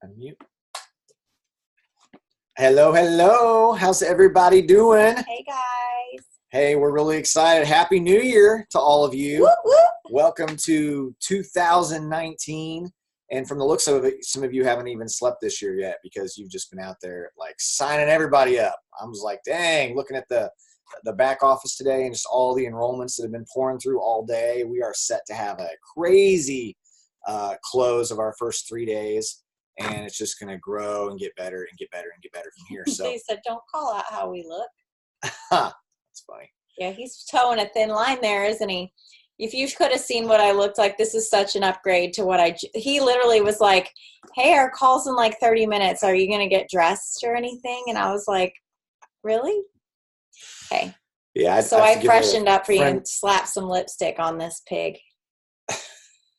Unmute. Hello, hello. How's everybody doing? Hey, guys. Hey, we're really excited. Happy New Year to all of you. Whoop, whoop. Welcome to 2019. And from the looks of it, some of you haven't even slept this year yet because you've just been out there like signing everybody up. I was like, dang, looking at the back office today and just all the enrollments that have been pouring through all day. We are set to have a crazy close of our first 3 days. And it's just going to grow and get better and get better and get better from here. So They said, don't call out how we look. That's funny. Yeah, he's towing a thin line there, isn't he? If you could have seen what I looked like, this is such an upgrade to what he literally was like, hey, our call's in like 30 minutes. Are you going to get dressed or anything? And I was like, really? Okay. Yeah. So I freshened up for you and slapped some lipstick on this pig.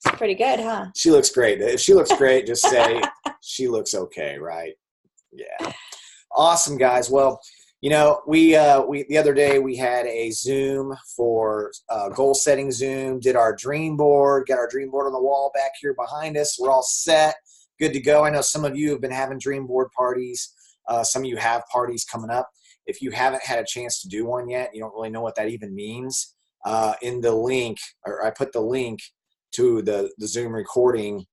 It's pretty good, huh? She looks great. If she looks great, just say she looks okay, right? Yeah. Awesome, guys. Well, you know, we the other day we had a Zoom for goal setting Zoom, did our dream board, got our dream board on the wall back here behind us. We're all set, good to go. I know some of you have been having dream board parties. Some of you have parties coming up. If you haven't had a chance to do one yet, you don't really know what that even means. In the link, or I put the link to the Zoom recording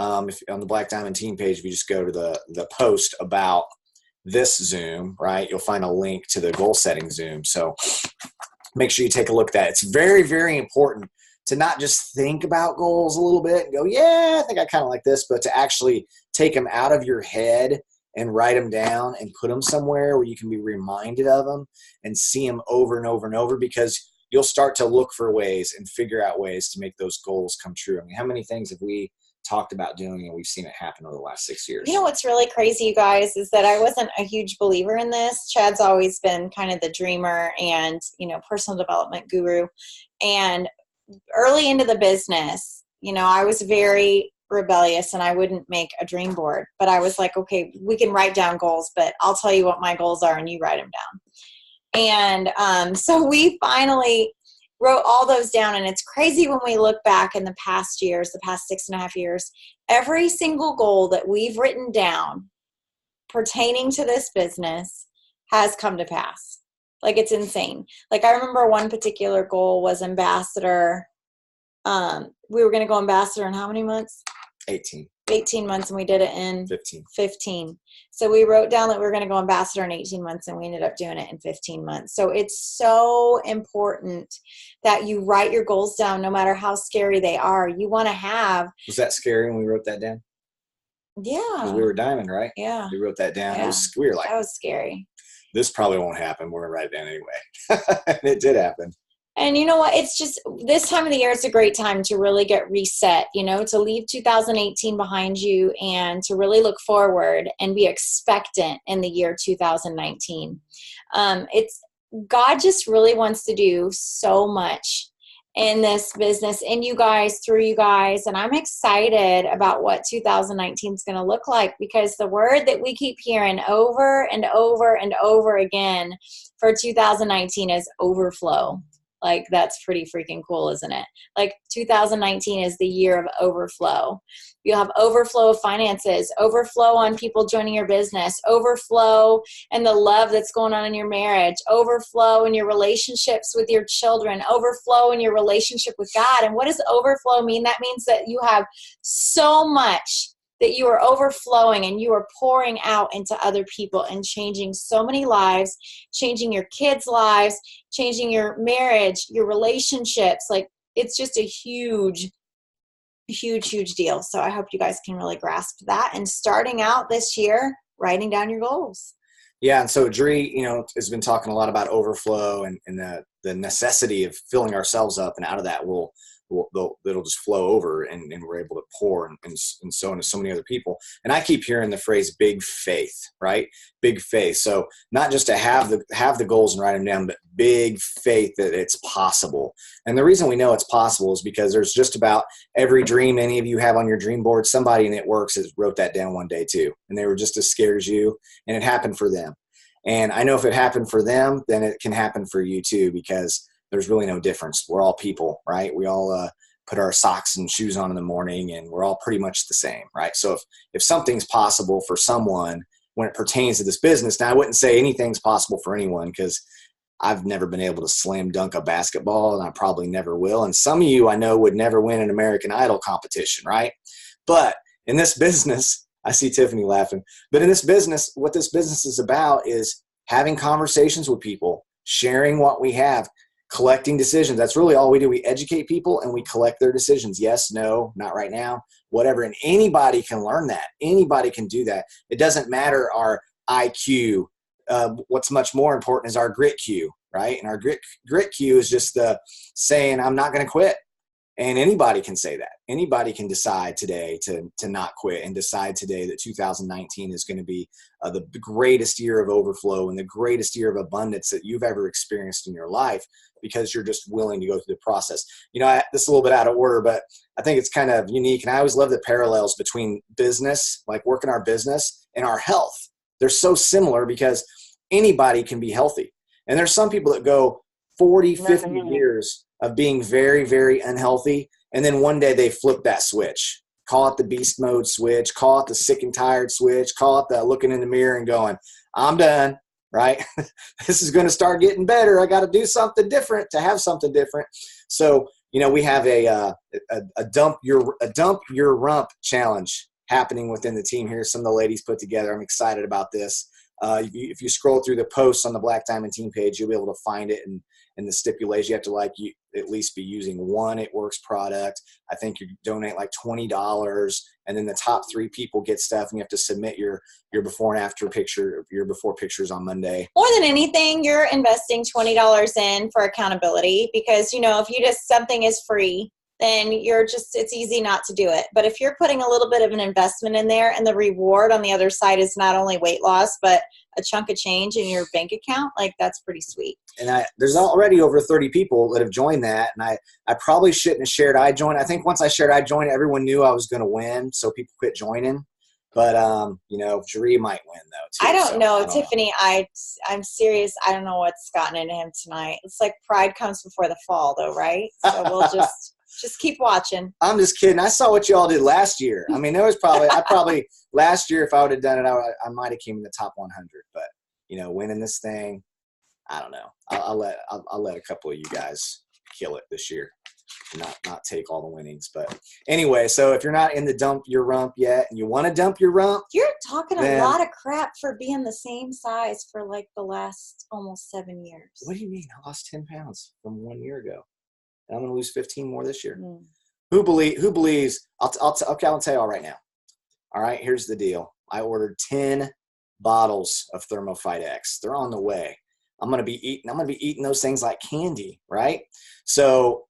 if on the Black Diamond team page. If you just go to the post about this Zoom, right, you'll find a link to the goal setting Zoom. So make sure you take a look at that. It's very, very important to not just think about goals a little bit and go, yeah, I think I kind of like this, but to actually take them out of your head and write them down and put them somewhere where you can be reminded of them and see them over and over and over, because you'll start to look for ways and figure out ways to make those goals come true. I mean, how many things have we talked about doing and we've seen it happen over the last 6 years? You know what's really crazy, you guys, is that I wasn't a huge believer in this. Chad's always been kind of the dreamer and, you know, personal development guru. And early into the business, you know, I was very rebellious and I wouldn't make a dream board. But I was like, okay, we can write down goals, but I'll tell you what my goals are and you write them down. And so we finally wrote all those down. And it's crazy when we look back in the past years, the past 6.5 years, every single goal that we've written down pertaining to this business has come to pass. Like, it's insane. Like, I remember one particular goal was ambassador. We were going to go ambassador in how many months? 18 months, and we did it in 15. So we wrote down that we were going to go ambassador in 18 months, and we ended up doing it in 15 months. So it's so important that you write your goals down, no matter how scary they are. You want to have. Was that scary when we wrote that down? Yeah. Because we were diamond, right? Yeah. We wrote that down. Yeah. We were like, that was scary. This probably won't happen. We're going to write it down anyway. And it did happen. And you know what? It's just this time of the year, it's a great time to really get reset, you know, to leave 2018 behind you and to really look forward and be expectant in the year 2019. God just really wants to do so much in this business, in you guys, through you guys. And I'm excited about what 2019 is going to look like, because the word that we keep hearing over and over and over again for 2019 is overflow. Like, that's pretty freaking cool, isn't it? Like, 2019 is the year of overflow. You'll have overflow of finances, overflow on people joining your business, overflow and the love that's going on in your marriage, overflow in your relationships with your children, overflow in your relationship with God. And what does overflow mean? That means that you have so much that you are overflowing and you are pouring out into other people and changing so many lives, changing your kids' lives, changing your marriage, your relationships. Like, it's just a huge, huge, huge deal. So I hope you guys can really grasp that. And starting out this year, writing down your goals. Yeah. And so Dree, you know, has been talking a lot about overflow and the necessity of filling ourselves up, and out of that it'll just flow over and we're able to pour and so into so many other people. And I keep hearing the phrase big faith, right? Big faith. So not just to have the goals and write them down, but big faith that it's possible. And the reason we know it's possible is because there's just about every dream any of you have on your dream board, somebody in It Works has wrote that down one day too. And they were just as scared as you, and it happened for them. And I know if it happened for them, then it can happen for you too, because there's really no difference. We're all people, right? We all put our socks and shoes on in the morning, and we're all pretty much the same, right? So if something's possible for someone when it pertains to this business, now I wouldn't say anything's possible for anyone, because I've never been able to slam dunk a basketball, and I probably never will. And some of you I know would never win an American Idol competition, right? But in this business, I see Tiffany laughing, but in this business, what this business is about is having conversations with people, sharing what we have, collecting decisions. That's really all we do. We educate people and we collect their decisions. Yes, no, not right now, whatever. And anybody can learn that. Anybody can do that. It doesn't matter our IQ. What's much more important is our grit Q, right? And our grit Q is just the saying, I'm not going to quit. And anybody can say that. Anybody can decide today to not quit, and decide today that 2019 is going to be the greatest year of overflow and the greatest year of abundance that you've ever experienced in your life, because you're just willing to go through the process. You know, this is a little bit out of order, but I think it's kind of unique. And I always love the parallels between business, like working our business, and our health. They're so similar because anybody can be healthy. And there's some people that go 40, 50 years of being very, very unhealthy, and then one day they flip that switch. Call it the beast mode switch, call it the sick and tired switch, call it the looking in the mirror and going, I'm done, right? This is going to start getting better. I got to do something different to have something different. So, you know, we have a dump your rump challenge happening within the team here. Some of the ladies put together. I'm excited about this. If you scroll through the posts on the Black Diamond team page, you'll be able to find it. And the stipulation, you have to at least be using one It Works product. I think you donate like $20, and then the top 3 people get stuff, and you have to submit your before and after picture, your before pictures on Monday. More than anything, you're investing $20 in for accountability, because, you know, if you just, something is free, then it's easy not to do it. But if you're putting a little bit of an investment in there, and the reward on the other side is not only weight loss, but a chunk of change in your bank account, like, that's pretty sweet. And there's already over 30 people that have joined that. And I probably shouldn't have shared I joined. I think once I shared I joined, everyone knew I was going to win, so people quit joining. But, you know, Jeree might win, though, too. I don't know. Tiffany, I'm serious. I don't know what's gotten into him tonight. It's like pride comes before the fall, though, right? So we'll just keep watching. I'm just kidding. I saw what y'all did last year. I mean, there was probably last year, if I would have done it, I might have came in the top 100. But, you know, winning this thing, I don't know. I'll let a couple of you guys kill it this year, not take all the winnings. But anyway, so if you're not in the dump your rump yet, and you want to dump your rump, you're talking a lot of crap for being the same size for like the last almost 7 years. What do you mean? I lost 10 pounds from 1 year ago. And I'm going to lose 15 more this year. Who believes? I'll tell you all right now. All right, here's the deal. I ordered 10 bottles of ThermoFight X. They're on the way. I'm going to be eating those things like candy, right? So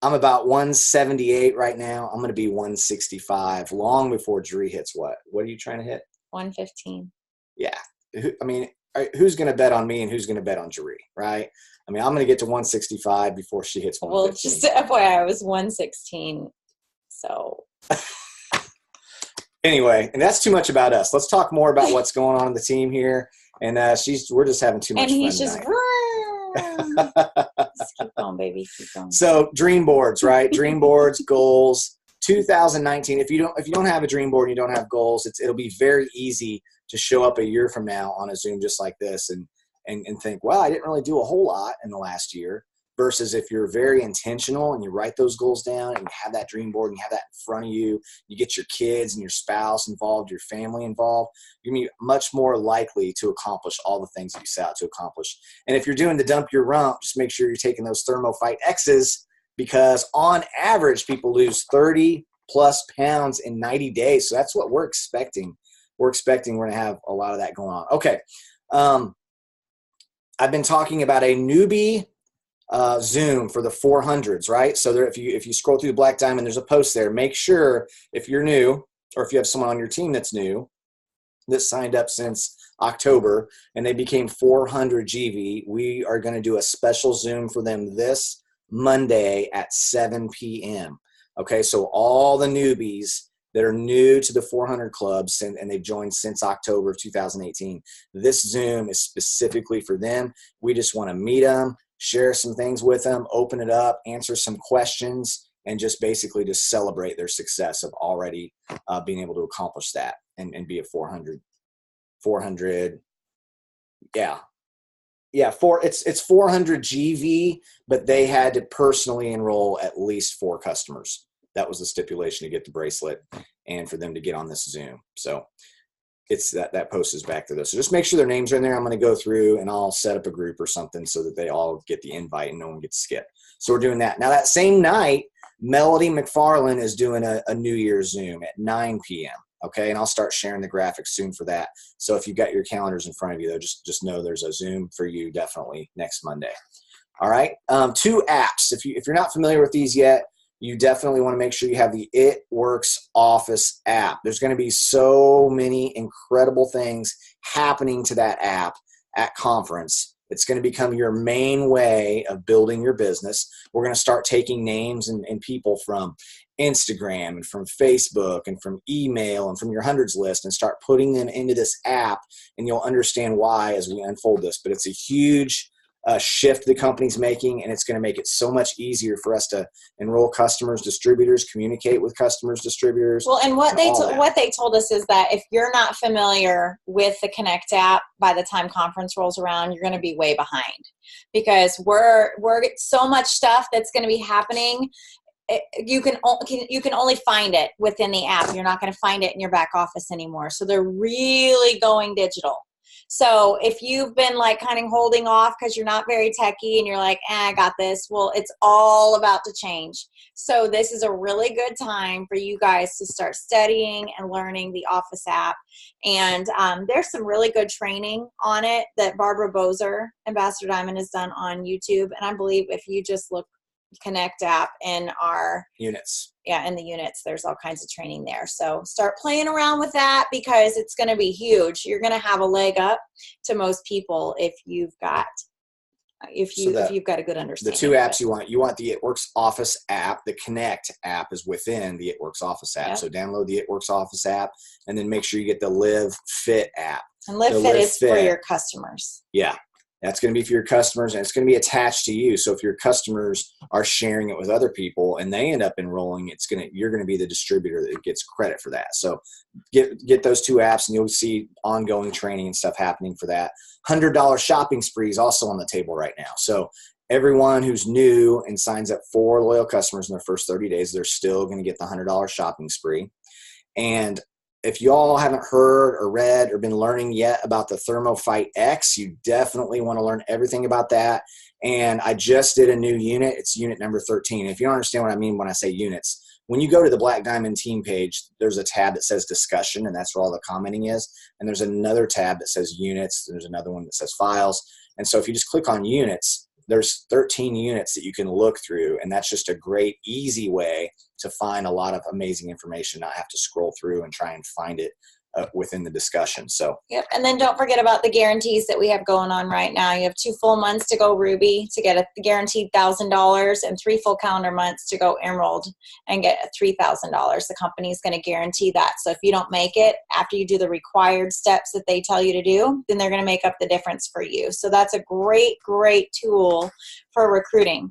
I'm about 178 right now. I'm going to be 165 long before Jeree hits what? What are you trying to hit? 115. Yeah. I mean, who's going to bet on me and who's going to bet on Jeree, right? I mean, I'm going to get to 165 before she hits 115. Well, just FYI, I was 116. So. Anyway, and that's too much about us. Let's talk more about what's going on in the team here. And we're just having too much fun. And he's just, just keep going, baby. Keep going. So dream boards, right? Dream boards, goals. 2019. If you don't have a dream board and you don't have goals, it'll be very easy to show up a year from now on a Zoom just like this and think, well, I didn't really do a whole lot in the last year. Versus if you're very intentional and you write those goals down and you have that dream board and you have that in front of you, you get your kids and your spouse involved, your family involved, you're going to be much more likely to accomplish all the things that you set out to accomplish. And if you're doing the dump your rump, just make sure you're taking those ThermoFight X's, because on average, people lose 30 plus pounds in 90 days. So that's what we're expecting. We're going to have a lot of that going on. Okay. I've been talking about a newbie Zoom for the 400s, right? So there, if you scroll through the Black Diamond, there's a post there. Make sure if you're new, or if you have someone on your team that's new, that signed up since October and they became 400 GV, we are going to do a special Zoom for them this Monday at 7 p.m. Okay, so all the newbies that are new to the 400 clubs and they've joined since October of 2018, this Zoom is specifically for them. We just want to meet them, share some things with them, open it up, answer some questions, and just basically just celebrate their success of already being able to accomplish that and be a 400. It's 400 GV, but they had to personally enroll at least 4 customers. That was the stipulation to get the bracelet and for them to get on this Zoom. So it's that post is back to this. So just make sure their names are in there. I'm going to go through and I'll set up a group or something so that they all get the invite and no one gets skipped. So we're doing that. Now that same night, Melody McFarland is doing a New Year's Zoom at 9 p.m. Okay, and I'll start sharing the graphics soon for that. So if you've got your calendars in front of you, though, just know there's a Zoom for you definitely next Monday. All right, 2 apps. If you're not familiar with these yet, you definitely want to make sure you have the It Works Office app. There's going to be so many incredible things happening to that app at conference. It's going to become your main way of building your business. We're going to start taking names and people from Instagram and from Facebook and from email and from your hundreds list and start putting them into this app, and you'll understand why as we unfold this. But it's a huge shift the company's making, and it's going to make it so much easier for us to enroll customers, distributors, communicate with customers, distributors. Well, and what they told us is that if you're not familiar with the Connect app, by the time conference rolls around, you're going to be way behind, because we're so much stuff that's going to be happening. You can only find it within the app. You're not going to find it in your back office anymore. So they're really going digital. So if you've been like kind of holding off because you're not very techy and you're like, I got this. Well, it's all about to change. So this is a really good time for you guys to start studying and learning the Office app. And there's some really good training on it that Barbara Bozer, Ambassador Diamond, has done on YouTube. And I believe if you just look Connect app in our units. Yeah, in the units, there's all kinds of training there. So start playing around with that, because it's going to be huge. You're going to have a leg up to most people if you've got if you've got a good understanding. The 2 apps you want the It Works Office app. The Connect app is within the It Works Office app. Yep. So download the It Works Office app, and then make sure you get the Live Fit app. And Live Fit is for your customers. Yeah. That's going to be for your customers, and it's going to be attached to you. So if your customers are sharing it with other people and they end up enrolling, you're going to be the distributor that gets credit for that. So get those 2 apps, and you'll see ongoing training and stuff happening for that. $100 shopping spree is also on the table right now. So everyone who's new and signs up for loyal customers in their first 30 days, they're still going to get the $100 shopping spree. And if y'all haven't heard or read or been learning yet about the ThermoFight X, you definitely want to learn everything about that. And I just did a new unit. It's unit number 13. If you don't understand what I mean when I say units, when you go to the Black Diamond team page, there's a tab that says discussion, and that's where all the commenting is. And there's another tab that says units. There's another one that says files. And so if you just click on units, there's 13 units that you can look through, and that's just a great, easy way to find a lot of amazing information, not have to scroll through and try and find it within the discussion. So yep. And then don't forget about the guarantees that we have going on right now. You have 2 full months to go Ruby to get a guaranteed $1,000, and 3 full calendar months to go Emerald and get a $3,000. The company is going to guarantee that. So if you don't make it after you do the required steps that they tell you to do, then they're going to make up the difference for you. So that's a great, great tool for recruiting.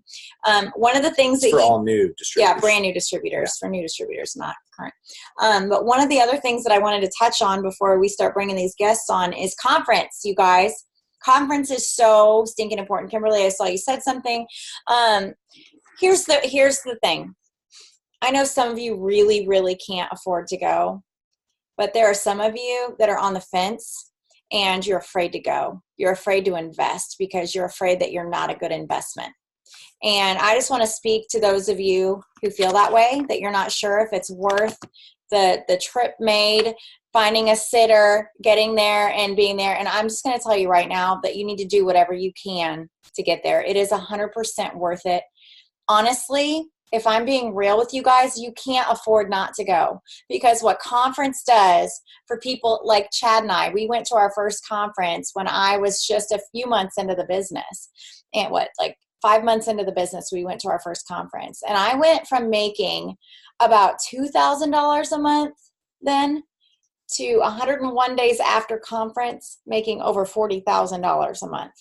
One of the things for all new distributors. Yeah, brand new distributors, for new distributors, not current. But one of the other things that I wanted to touch on before we start bringing these guests on is conference, you guys. Conference is so stinking important. Kimberly, I saw you said something. Here's the thing. I know some of you really, really can't afford to go, but there are some of you that are on the fence and you're afraid to go. You're afraid to invest because you're afraid that you're not a good investment. And I just want to speak to those of you who feel that way, that you're not sure if it's worth the trip made, finding a sitter, getting there and being there. And I'm just going to tell you right now that you need to do whatever you can to get there. It is 100% worth it. Honestly, if I'm being real with you guys, you can't afford not to go, because what conference does for people like Chad and I, we went to our first conference when I was just a few months into the business. And 5 months into the business, we went to our first conference. And I went from making about $2,000 a month then to 101 days after conference making over $40,000 a month.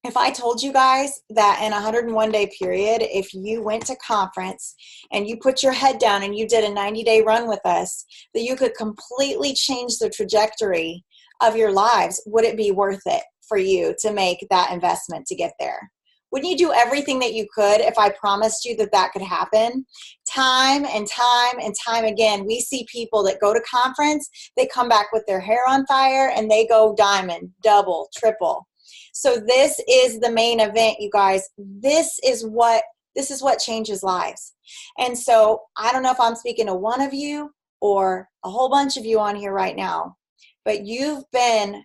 If I told you guys that in a 101-day period, if you went to conference and you put your head down and you did a 90-day run with us, that you could completely change the trajectory of your lives, would it be worth it for you to make that investment to get there? Wouldn't you do everything that you could if I promised you that that could happen? Time and time and time again, we see people that go to conference, they come back with their hair on fire, and they go diamond, double, triple. So this is the main event, you guys. This is what changes lives. And so I don't know if I'm speaking to one of you or a whole bunch of you on here right now, but you've been,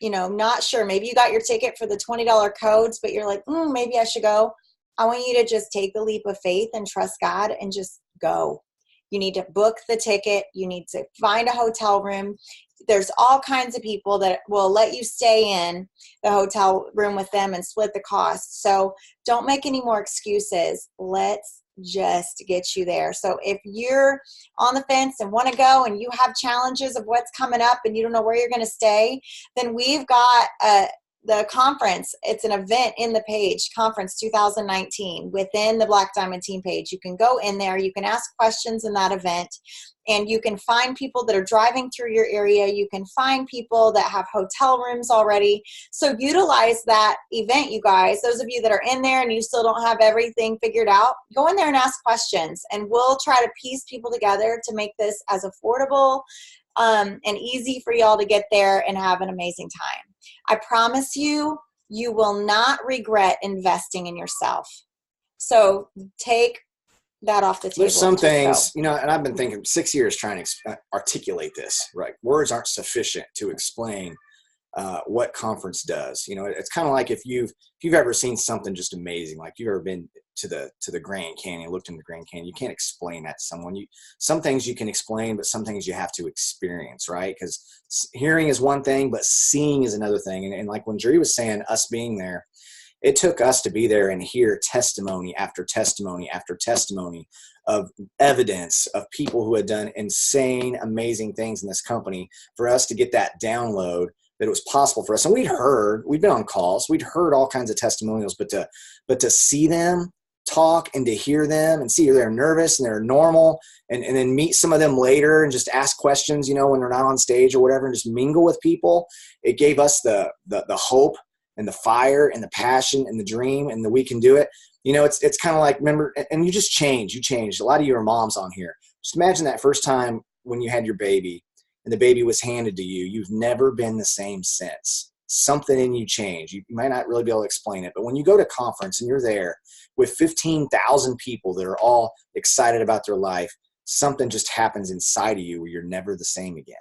not sure. Maybe you got your ticket for the $20 codes, but you're like, maybe I should go. I want you to just take the leap of faith and trust God and just go. You need to book the ticket. You need to find a hotel room. There's all kinds of people that will let you stay in the hotel room with them and split the cost. So don't make any more excuses. Let's just get you there. So if you're on the fence and want to go and you have challenges of what's coming up and you don't know where you're going to stay, then we've got the conference. It's an event in the page, Conference 2019, within the Black Diamond Team page. You can go in there. You can ask questions in that event. And you can find people that are driving through your area. You can find people that have hotel rooms already. So utilize that event, you guys. Those of you that are in there and you still don't have everything figured out, go in there and ask questions. And we'll try to piece people together to make this as affordable and easy for y'all to get there and have an amazing time. I promise you, you will not regret investing in yourself. So take that off the table. There's some things, and I've been thinking 6 years trying to articulate this, right? Words aren't sufficient to explain what conference does. It's kind of like if you've ever seen something just amazing, like you've ever been to the Grand Canyon, looked in the Grand Canyon, you can't explain that to someone. Some things you can explain, but some things you have to experience, right? Because hearing is one thing, but seeing is another thing. And like when Jerry was saying, us being there, it took us to be there and hear testimony after testimony after testimony of evidence of people who had done insane, amazing things in this company for us to get that download that it was possible for us. And we'd been on calls, we'd heard all kinds of testimonials, but to see them talk and to hear them and see they're nervous and they're normal and then meet some of them later and just ask questions, when they're not on stage or whatever, and just mingle with people. It gave us the hope and the fire and the passion and the dream and the we can do it. It's kind of like, remember, and you changed. A lot of you are moms on here. Just imagine that first time when you had your baby and the baby was handed to you. You've never been the same since. Something in you changed. You might not really be able to explain it, but when you go to conference and you're there with 15,000 people that are all excited about their life, something just happens inside of you where you're never the same again.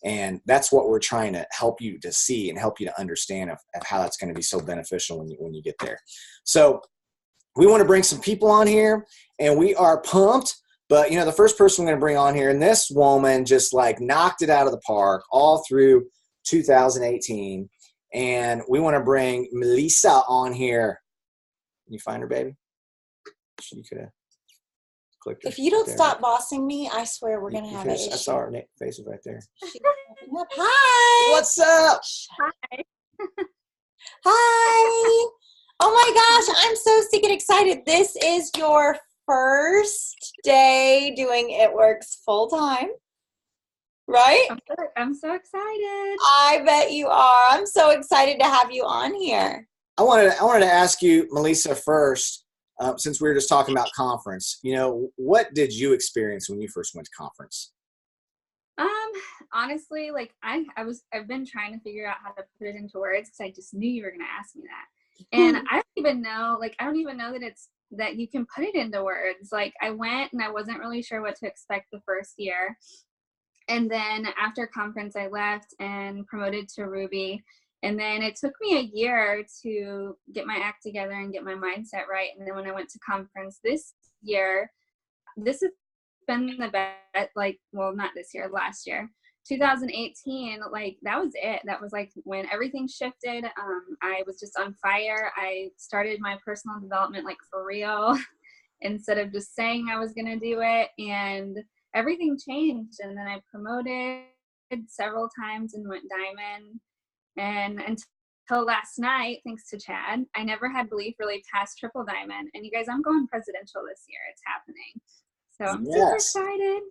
And that's what we're trying to help you to see and help you to understand of how that's going to be so beneficial when you get there. So we want to bring some people on here, and we are pumped. But, the first person we're going to bring on here, and this woman just like knocked it out of the park all through 2018. And we want to bring MELISA on here. Can you find her, baby? You could have clicked her. If you don't stop bossing me, I swear we're going to have an issue. I saw her face is right there. Hi. What's up? Hi. Hi. Oh my gosh, I'm so stinking excited. This is your first day doing It Works full time, right? I'm so excited. I bet you are. I'm so excited to have you on here. I wanted to ask you, MELISA, first, since we were just talking about conference, what did you experience when you first went to conference? Honestly, like I've been trying to figure out how to put it into words because I just knew you were going to ask me that. And I don't even know that you can put it into words. Like I went and I wasn't really sure what to expect the first year. And then after conference, I left and promoted to Ruby. And then it took me a year to get my act together and get my mindset right. And then when I went to conference this year, this has been the best, not this year, last year, 2018, that was it. That was when everything shifted. I was just on fire. I started my personal development for real instead of just saying I was going to do it. And everything changed. And then I promoted several times and went diamond. And until till last night, thanks to Chad, I never had belief really past triple diamond. And you guys, I'm going presidential this year. It's happening. So I'm super excited.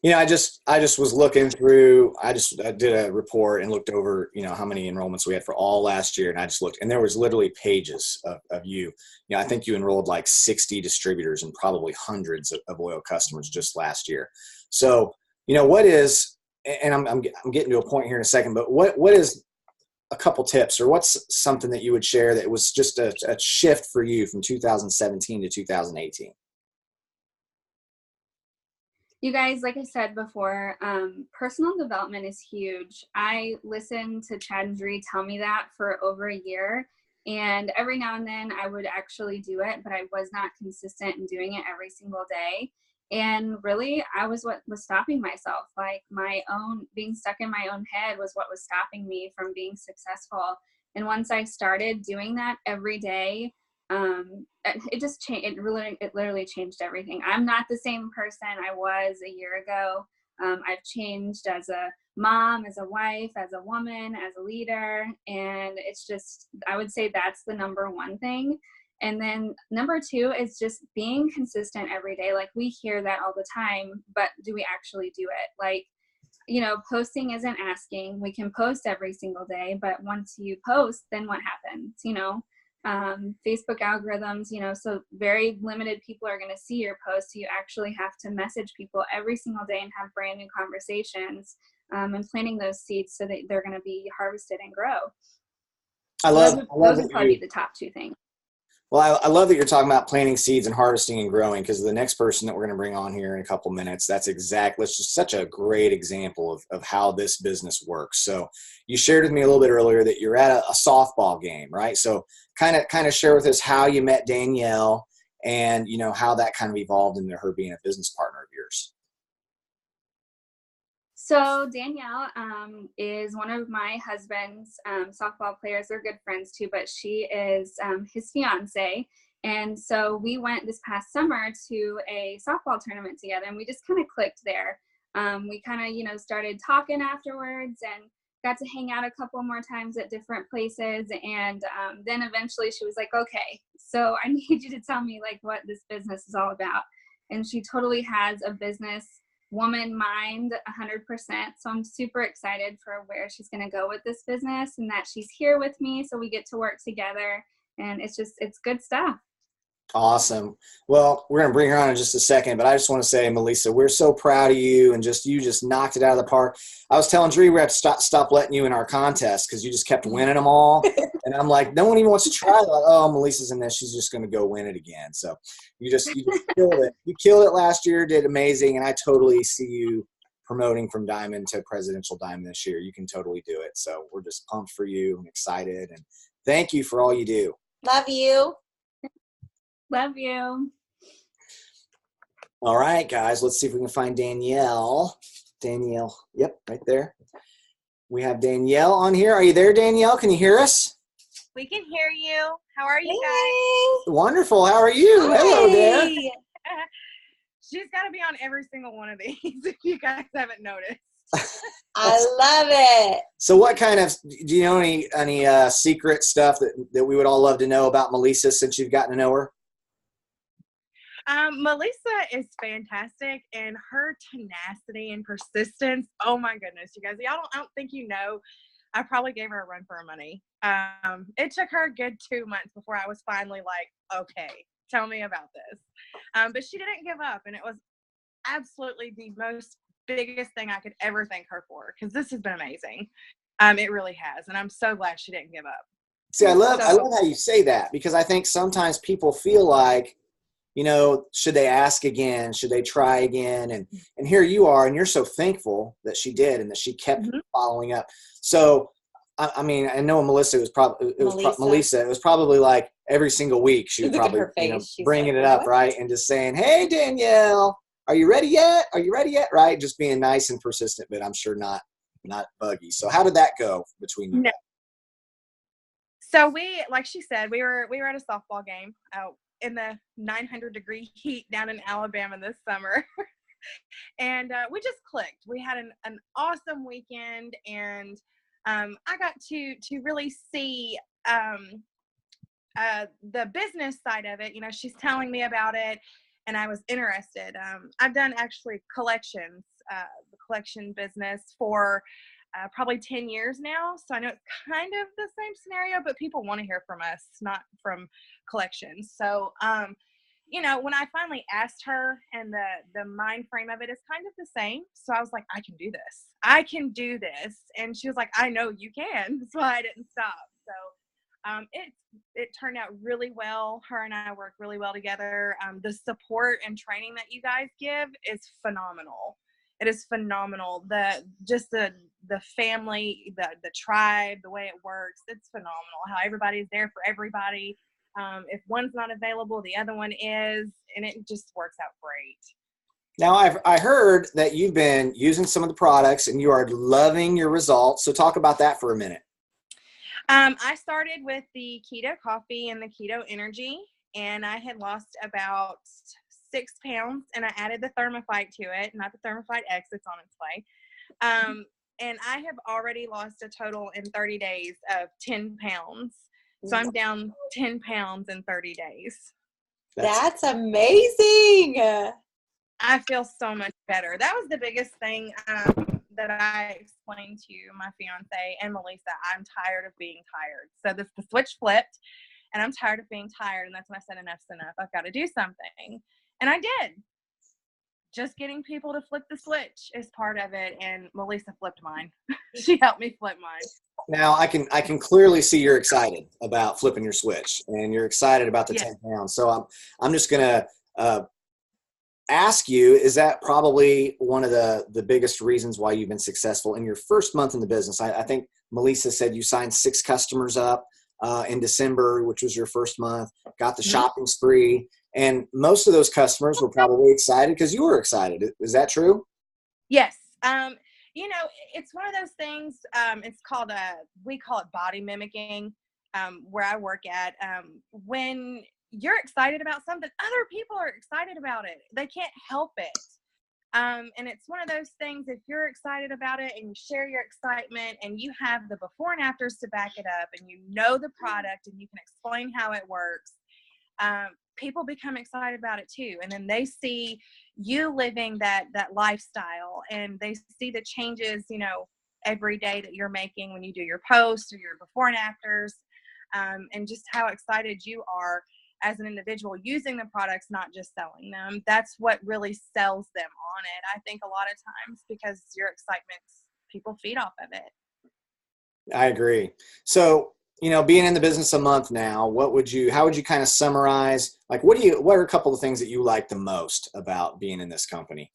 You know, I just was looking through, I did a report and looked over, you know, how many enrollments we had for all last year. And I just looked, and there was literally pages of you. You know, I think you enrolled like 60 distributors and probably hundreds of oil customers just last year. So, you know, what is, and I'm getting to a point here in a second, but what is a couple tips, or what's something that you would share that was just a shift for you from 2017 to 2018? You guys, like I said before, personal development is huge. I listened to Chad and Dree tell me that for over a year, and every now and then I would actually do it, but I was not consistent in doing it every single day. And really, I was what was stopping myself. Like my own being stuck in my own head was what was stopping me from being successful. And once I started doing that every day, it just changed. It literally changed everything. I'm not the same person I was a year ago. I've changed as a mom, as a wife, as a woman, as a leader. And it's just, I would say that's the number one thing. And then number two is just being consistent every day. Like we hear that all the time, but do we actually do it? Like, you know, posting isn't asking. We can post every single day, but once you post, then what happens? You know, Facebook algorithms, you know, so very limited people are going to see your posts. So you actually have to message people every single day and have brand new conversations, and planting those seeds so that they're going to be harvested and grow. Those would probably be the top two things. Well, I love that you're talking about planting seeds and harvesting and growing, because the next person that we're going to bring on here in a couple minutes, that's just such a great example of how this business works. So you shared with me a little bit earlier that you're at a softball game, right? So kind of share with us how you met Danielle and, you know, how that kind of evolved into her being a business partner of yours. So Danielle is one of my husband's softball players. They're good friends too, but she is his fiance. And so we went this past summer to a softball tournament together, and we just kind of clicked there. We kind of, you know, started talking afterwards and got to hang out a couple more times at different places. And then eventually she was like, okay, so I need you to tell me like what this business is all about. And she totally has a business woman mind 100%. So I'm super excited for where she's going to go with this business, and that she's here with me so we get to work together, and it's good stuff. Awesome. Well, we're going to bring her on in just a second, but I just want to say, Melisa, we're so proud of you, and you just knocked it out of the park. I was telling Dree we have to stop letting you in our contest because you just kept winning them all. And I'm like, no one even wants to try. Like, oh, Melissa's in this. She's just going to go win it again. So you just killed it. You killed it last year, did amazing, and I totally see you promoting from diamond to presidential diamond this year. You can totally do it. So we're just pumped for you and excited, and thank you for all you do. Love you. Love you. All right, guys, let's see if we can find Danielle. Danielle, yep, right there. We have Danielle on here. Are you there, Danielle? Can you hear us? We can hear you. How are you guys? Wonderful. How are you? Hey. Hello there. She's got to be on every single one of these if you guys haven't noticed. I love it. So what kind of, do you know any secret stuff that we would all love to know about Melisa since you've gotten to know her? Melisa is fantastic, and her tenacity and persistence. Oh my goodness, you guys! I don't think you know. I probably gave her a run for her money. It took her a good 2 months before I was finally like, okay, tell me about this. But she didn't give up, and it was absolutely the biggest thing I could ever thank her for, because this has been amazing. It really has, and I'm so glad she didn't give up. See, I love how you say that, because I think sometimes people feel like, you know, should they ask again? Should they try again? And here you are, and you're so thankful that she did and that she kept following up. So, I mean, I know Melisa was Melisa. It was probably like every single week she was probably bringing it up, right, and just saying, "Hey, Danielle, are you ready yet? Are you ready yet?" Right, just being nice and persistent, but I'm sure not buggy. So, how did that go between you? No. So like she said, we were at a softball game in the 900-degree heat down in Alabama this summer. And we just clicked. We had an awesome weekend, and I got to really see the business side of it. You know, she's telling me about it, and I was interested. I've done actually collections, the collection business for probably 10 years now. So I know it's kind of the same scenario, but people want to hear from us, not from collections. So, you know, when I finally asked her, and the mind frame of it is kind of the same. So I was like, I can do this. I can do this. And she was like, I know you can. So I didn't stop. So it turned out really well. Her and I work really well together. The support and training that you guys give is phenomenal. It is phenomenal. The family, the tribe, the way it works, it's phenomenal. How everybody's there for everybody. If one's not available, the other one is, and it just works out great. Now, I heard that you've been using some of the products and you are loving your results. So talk about that for a minute. I started with the keto coffee and the keto energy, and I had lost about 6 pounds, and I added the Thermophyte to it, not the Thermophyte X, it's on its way. And I have already lost a total in 30 days of 10 pounds. So I'm down 10 pounds in 30 days. That's amazing. I feel so much better. That was the biggest thing that I explained to my fiance and Melissa. I'm tired of being tired. So the switch flipped, and I'm tired of being tired. And that's when I said, enough's enough. I've got to do something. And I did. Just getting people to flip the switch is part of it. And Melissa flipped mine. She helped me flip mine. Now I can clearly see you're excited about flipping your switch, and you're excited about the 10 pounds. So I'm just going to ask you, is that probably one of the biggest reasons why you've been successful in your first month in the business? I think Melissa said you signed 6 customers up in December, which was your first month, got the shopping spree, and most of those customers were probably excited because you were excited. Is that true? Yes. You know, it's one of those things, it's called, we call it body mimicking, where I work at. When you're excited about something, other people are excited about it. They can't help it. And it's one of those things, if you're excited about it and you share your excitement and you have the before and afters to back it up, and you know the product and you can explain how it works, people become excited about it too. And then they see you living that lifestyle, and they see the changes, you know, every day that you're making when you do your posts or your before and afters, and just how excited you are as an individual using the products, not just selling them. That's what really sells them on it, I think, a lot of times, because your excitement, people feed off of it. I agree. So, you know, being in the business a month now, how would you kind of summarize, like, what are a couple of things that you like the most about being in this company?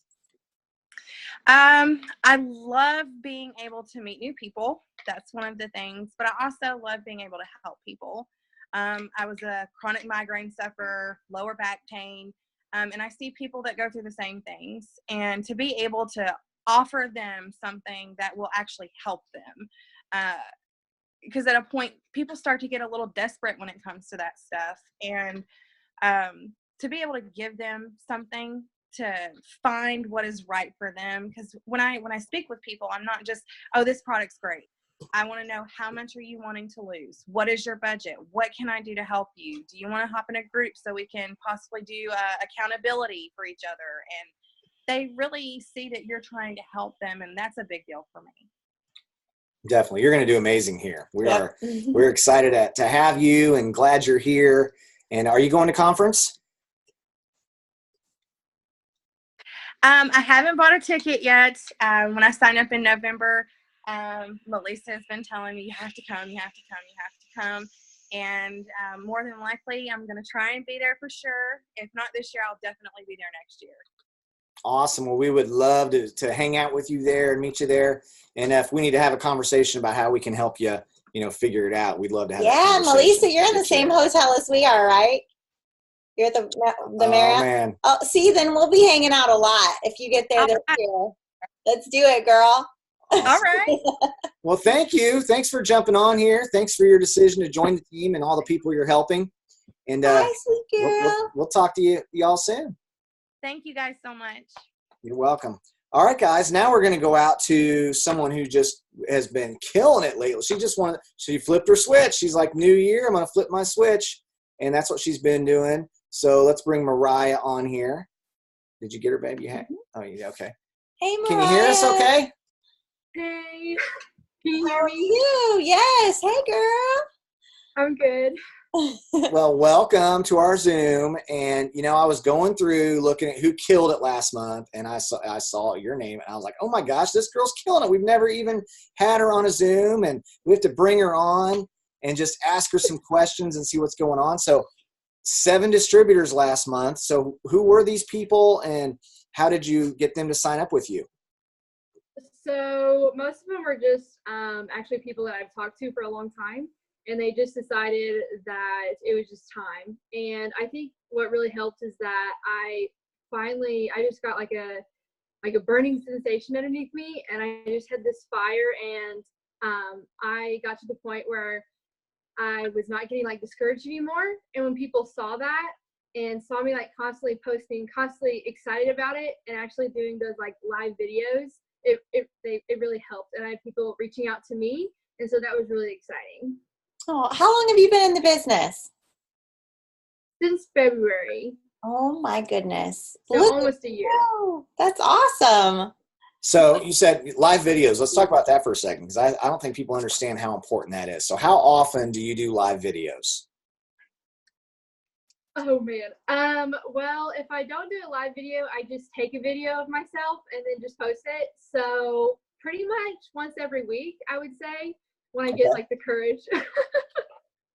I love being able to meet new people. That's one of the things, but I also love being able to help people. I was a chronic migraine sufferer, lower back pain, and I see people that go through the same things, and to be able to offer them something that will actually help them. Because at a point, people start to get a little desperate when it comes to that stuff. And to be able to give them something to find what is right for them. Because when I speak with people, I'm not just, oh, this product's great. I want to know, how much are you wanting to lose? What is your budget? What can I do to help you? Do you want to hop in a group so we can possibly do accountability for each other? And they really see that you're trying to help them. And that's a big deal for me. Definitely. You're going to do amazing here. We're excited to have you, and glad you're here. And are you going to conference? I haven't bought a ticket yet. When I sign up in November, Melissa has been telling me, you have to come, you have to come, you have to come. And more than likely, I'm going to try and be there for sure. If not this year, I'll definitely be there next year. Awesome. Well, we would love to hang out with you there and meet you there. And if we need to have a conversation about how we can help you, figure it out, we'd love to have that conversation. Melissa, you're in the same hotel as we are, right? You're at the Marriott? Oh, man. Oh, see, then we'll be hanging out a lot if you get there this year. Let's do it, girl. Awesome. All right. Well, thank you. Thanks for jumping on here. Thanks for your decision to join the team and all the people you're helping. And bye, sweet girl. We'll talk to y'all soon. Thank you guys so much. You're welcome. All right, guys. Now we're going to go out to someone who just has been killing it lately. She flipped her switch. She's like, New Year, I'm going to flip my switch. And that's what she's been doing. So let's bring Mariah on here. Did you get her, baby? Oh, yeah, okay. Hey, Mariah. Can you hear us okay? Hey, can you How hear are me? you? Yes. Hey, girl. I'm good. Well, welcome to our Zoom. And, I was going through looking at who killed it last month, and I saw your name, and I was like, oh, my gosh, this girl's killing it. We've never even had her on a Zoom, and we have to bring her on and just ask her some questions and see what's going on. So 7 distributors last month. So who were these people, and how did you get them to sign up with you? So most of them are just actually people that I've talked to for a long time, and they just decided that it was just time. And I think what really helped is that I just got like a burning sensation underneath me, and I just had this fire, and I got to the point where I was not getting like discouraged anymore. And when people saw that and saw me like constantly posting, constantly excited about it, and actually doing those like live videos, it really helped. And I had people reaching out to me, and so that was really exciting. Oh, how long have you been in the business? Since February. Oh my goodness. So almost a year. Oh, that's awesome. So you said live videos. Let's talk about that for a second, because I don't think people understand how important that is. So how often do you do live videos? Oh man. Well, if I don't do a live video, I just take a video of myself and then just post it. So pretty much once every week, I would say, when I get like the courage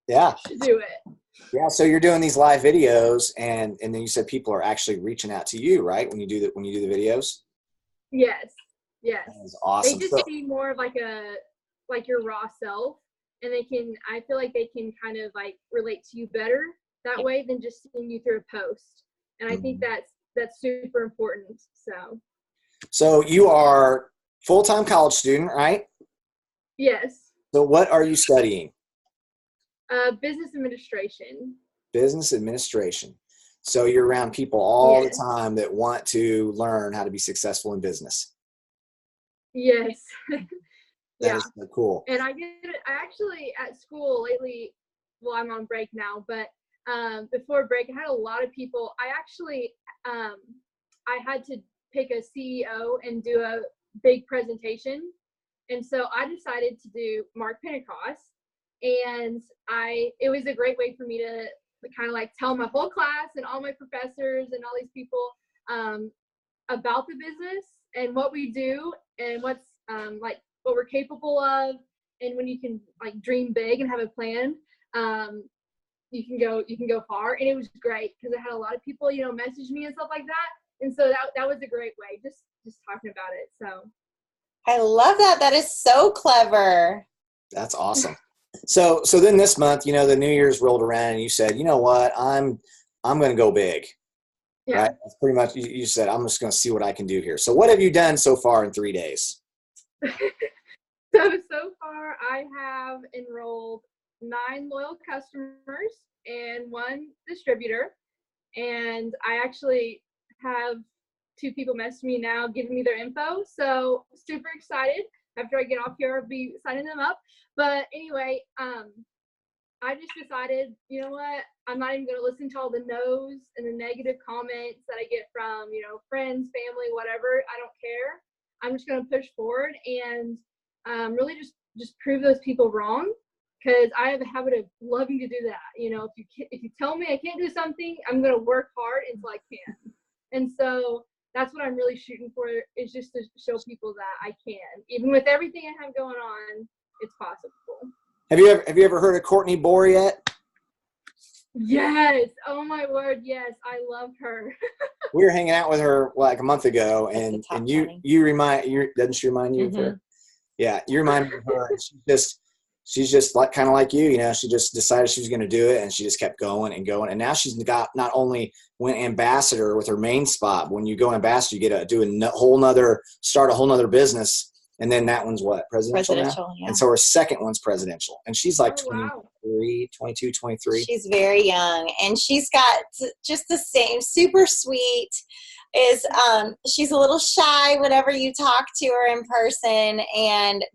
Yeah. to do it. Yeah. So you're doing these live videos, and then you said people are actually reaching out to you, right? When you do the videos? Yes. That is awesome. They just see more of like your raw self, and I feel like they can kind of like relate to you better that way than just seeing you through a post. And I think that's super important. So you are full-time college student, right? yes. So what are you studying? Business administration. Business administration. So you're around people all Yes. the time that want to learn how to be successful in business. Yes. That is so cool. And I actually at school lately, well, I'm on break now, but before break, I had a lot of people. I actually, I had to pick a CEO and do a big presentation. And so I decided to do Mark Pentecost. And it was a great way for me to kind of like tell my whole class and all my professors and all these people about the business and what we do and what's like what we're capable of. And when you can like dream big and have a plan, you can go far. And it was great because I had a lot of people, message me and stuff like that. And so that was a great way, just talking about it. So I love that. That is so clever. That's awesome. So then this month, the New Year's rolled around, and you said, you know what, I'm going to go big. yeah. Right? That's pretty much, you said, I'm just going to see what I can do here. So what have you done so far in 3 days? So far I have enrolled 9 loyal customers and 1 distributor. And I actually have 2 people message me now giving me their info. So super excited. After I get off here, I'll be signing them up. But anyway, I just decided, you know what? I'm not even going to listen to all the no's and the negative comments that I get from, friends, family, whatever. I don't care. I'm just going to push forward and really just prove those people wrong, because I have a habit of loving to do that. If you tell me I can't do something, I'm going to work hard until I can. And so that's what I'm really shooting for, is just to show people that I can. Even with everything I have going on, it's possible. Have you ever heard of Courtney Bohr yet? Yes. Oh my word. Yes. I love her. We were hanging out with her like a month ago, and you doesn't she remind you of her? Yeah, you remind me of her. She's just like kind of like you, she just decided she was going to do it, and she just kept going and going. And now she's got not only went ambassador with her main spot. When you go ambassador, you get to start a whole nother business. And then that one's what? Presidential now? Yeah. And so her second one's presidential. And she's like 23, 22, 23. She's very young. And she's got just the same super sweet, is she's a little shy whenever you talk to her in person,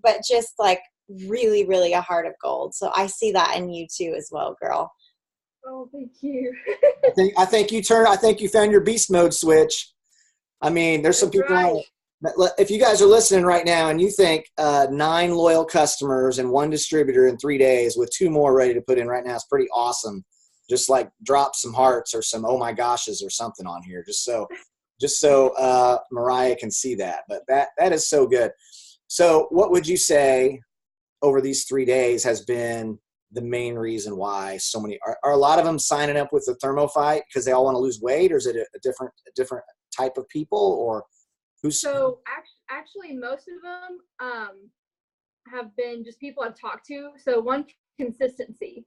but just like really, really a heart of gold. So I see that in you too as well, girl. Oh, thank you. I think you found your beast mode switch. I mean, there's some That's people right. if you guys are listening right now and you think 9 loyal customers and 1 distributor in 3 days with 2 more ready to put in right now is pretty awesome. Just like drop some hearts or some oh my goshes or something on here, just so Mariah can see that. But that is so good. So what would you say over these 3 days has been the main reason why so many are a lot of them signing up with the Thermophyte because they all want to lose weight, or is it a different type of people, or who's? So actually most of them have been just people I've talked to. So one, consistency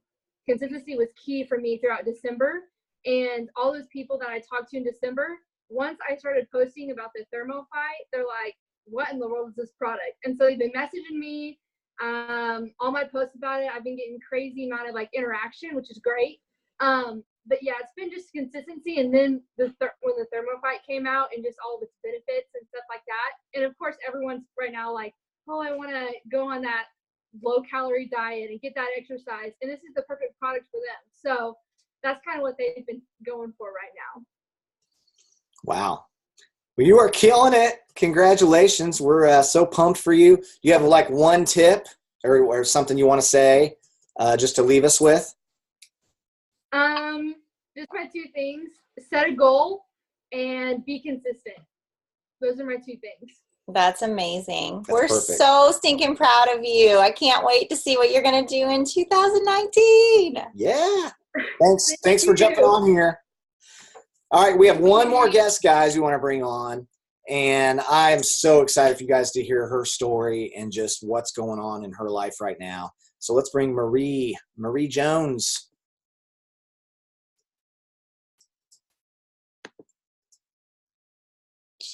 was key for me throughout December, and all those people that I talked to in December, once I started posting about the Thermophyte, they're like, what in the world is this product? And so they've been messaging me, all my posts about it. I've been getting crazy amount of like interaction, which is great. But yeah, it's been just consistency. And then when the Thermophyte came out and just all of its benefits and stuff like that. And of course, everyone's right now like, oh, I want to go on that low calorie diet and get that exercise. And this is the perfect product for them. So that's kind of what they've been going for right now. Wow. Well, you are killing it. Congratulations. We're so pumped for you. You have like one tip or something you want to say just to leave us with? Just my 2 things: set a goal and be consistent. Those are my 2 things. That's amazing. That's We're perfect. so stinking proud of you. I can't wait to see what you're going to do in 2019. Yeah. Thanks for jumping on here. All right, we have one more guest, guys, we want to bring on. And I'm so excited for you guys to hear her story and just what's going on in her life right now. So let's bring Marie Jones.